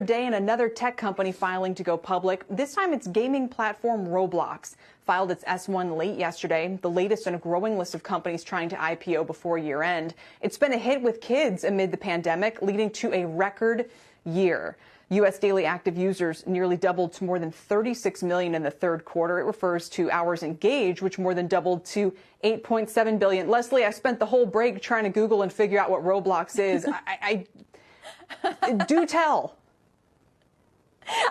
Day and another tech company filing to go public. This time it's gaming platform Roblox filed its S1 late yesterday, the latest in a growing list of companies trying to IPO before year end. It's been a hit with kids amid the pandemic, leading to a record year. U.S. daily active users nearly doubled to more than 36 million in the third quarter. It refers to hours engaged, which more than doubled to 8.7 billion. Leslie, I spent the whole break trying to Google and figure out what Roblox is. I do tell.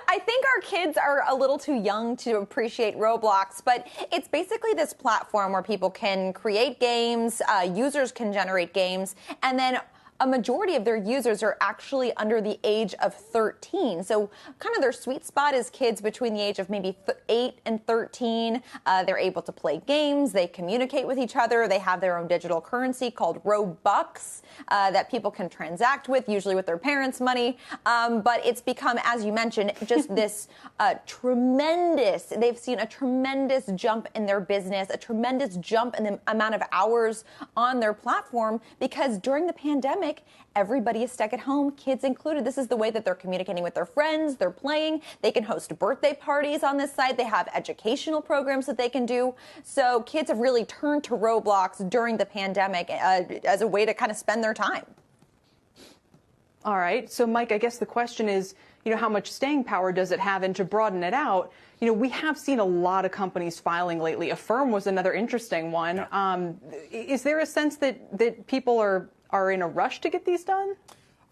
I think our kids are a little too young to appreciate Roblox, but it's basically this platform where people can create games, users can generate games, and then a majority of their users are actually under the age of 13. So kind of their sweet spot is kids between the age of maybe 8 and 13. They're able to play games. They communicate with each other. They have their own digital currency called Robux that people can transact with, usually with their parents' money. But it's become, as you mentioned, just this they've seen a tremendous jump in their business, a tremendous jump in the amount of hours on their platform, because during the pandemic, everybody is stuck at home, kids included. This is the way that they're communicating with their friends. They're playing. They can host birthday parties on this site. They have educational programs that they can do. So kids have really turned to Roblox during the pandemic as a way to kind of spend their time. All right. So, Mike, I guess the question is, how much staying power does it have? And to broaden it out, we have seen a lot of companies filing lately. Affirm was another interesting one. Yeah. Is there a sense that people are in a rush to get these done?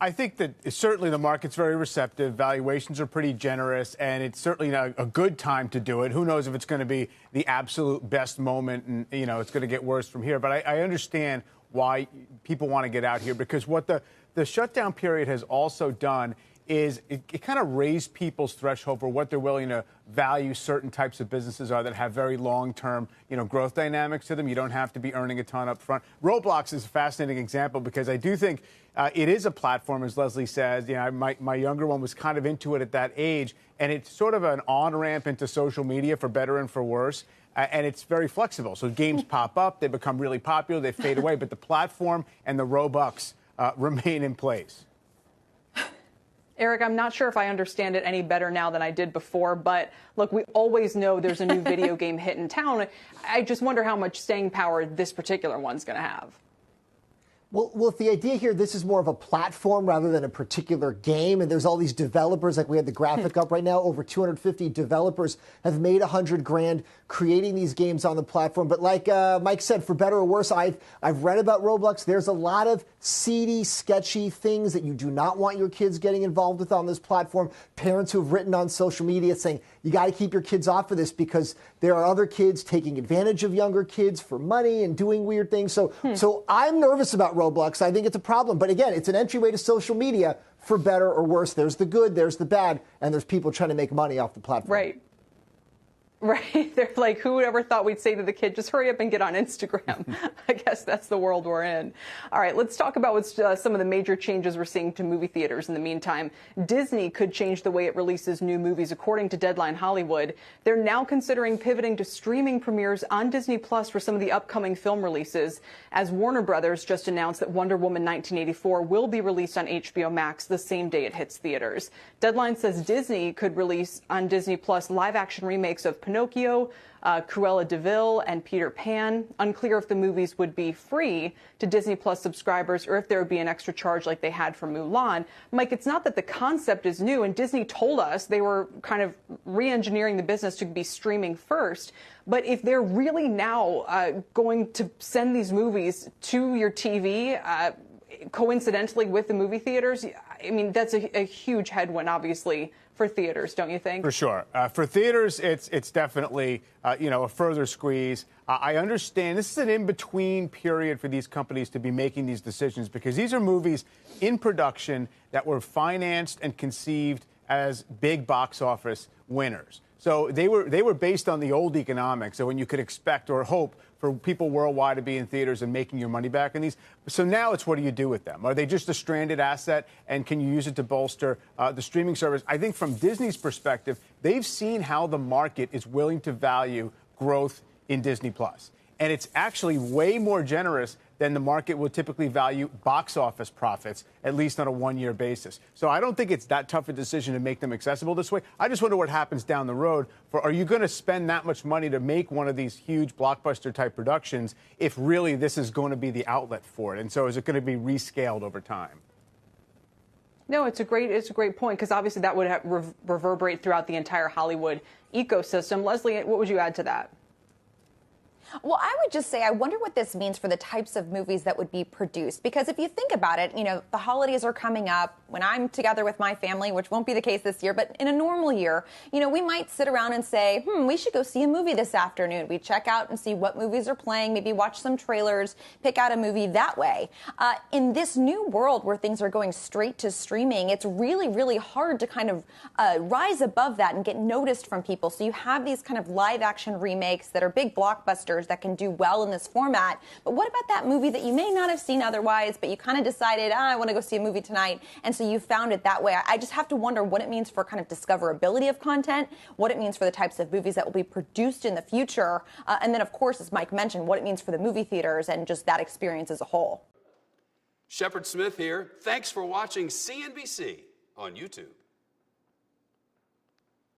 I think that certainly the market's very receptive. Valuations are pretty generous, and it's certainly a good time to do it. Who knows if it's going to be the absolute best moment and, it's going to get worse from here. But I understand why people want to get out here, because what the shutdown period has also done is it kind of raised people's threshold for what they're willing to value certain types of businesses are that have very long-term, growth dynamics to them. You don't have to be earning a ton up front. Roblox is a fascinating example because I do think it is a platform, as Leslie says. My younger one was kind of into it at that age, and it's sort of an on-ramp into social media for better and for worse. And it's very flexible. So games pop up, they become really popular, they fade away, but the platform and the Robux remain in place. Eric, I'm not sure if I understand it any better now than I did before, but look, we always know there's a new video game hit in town. I just wonder how much staying power this particular one's going to have. Well, if the idea here, this is more of a platform rather than a particular game, and there's all these developers, like we had the graphic up right now, over 250 developers have made $100,000 creating these games on the platform. But like Mike said, for better or worse, I've read about Roblox. There's a lot of seedy, sketchy things that you do not want your kids getting involved with on this platform. Parents who have written on social media saying, you got to keep your kids off of this because there are other kids taking advantage of younger kids for money and doing weird things. So I'm nervous about Roblox. I think it's a problem. But again, it's an entryway to social media for better or worse. There's the good, there's the bad, and there's people trying to make money off the platform. Right. Right. They're like, who would ever thought we'd say to the kid, just hurry up and get on Instagram? I guess that's the world we're in. All right, let's talk about what's some of the major changes we're seeing to movie theaters in the meantime. Disney could change the way it releases new movies, according to Deadline Hollywood. They're now considering pivoting to streaming premieres on Disney Plus for some of the upcoming film releases, as Warner Brothers just announced that Wonder Woman 1984 will be released on HBO Max the same day it hits theaters. Deadline says Disney could release on Disney Plus live-action remakes of Pinocchio, Cruella de Vil, and Peter Pan. Unclear if the movies would be free to Disney Plus subscribers or if there would be an extra charge like they had for Mulan. Mike, it's not that the concept is new, and Disney told us they were kind of re-engineering the business to be streaming first. But if they're really now going to send these movies to your TV, coincidentally with the movie theaters, I mean, that's a huge headwind, obviously, for theaters, don't you think? For sure. For theaters, it's definitely, a further squeeze. I understand this is an in-between period for these companies to be making these decisions because these are movies in production that were financed and conceived as big box office winners. So they were based on the old economics, so when you could expect or hope for people worldwide to be in theaters and making your money back in these. So now it's what do you do with them? Are they just a stranded asset, and can you use it to bolster the streaming service? I think from Disney's perspective, they've seen how the market is willing to value growth in Disney Plus. And it's actually way more generous then the market will typically value box office profits, at least on a one-year basis. So I don't think it's that tough a decision to make them accessible this way. I just wonder what happens down the road. Are you going to spend that much money to make one of these huge blockbuster type productions if really this is going to be the outlet for it? And so is it going to be rescaled over time? No, it's a great point, because obviously that would reverberate throughout the entire Hollywood ecosystem. Leslie, what would you add to that? Well, I would just say I wonder what this means for the types of movies that would be produced. Because if you think about it, the holidays are coming up. When I'm together with my family, which won't be the case this year, but in a normal year, we might sit around and say, we should go see a movie this afternoon. We check out and see what movies are playing, maybe watch some trailers, pick out a movie that way. In this new world where things are going straight to streaming, it's really, really hard to kind of rise above that and get noticed from people. So you have these kind of live action remakes that are big blockbusters that can do well in this format. But what about that movie that you may not have seen otherwise, but you kind of decided, I want to go see a movie tonight, and so you found it that way? I just have to wonder what it means for kind of discoverability of content, what it means for the types of movies that will be produced in the future, and then, of course, as Mike mentioned, what it means for the movie theaters and just that experience as a whole. Shepard Smith here. Thanks for watching CNBC on YouTube.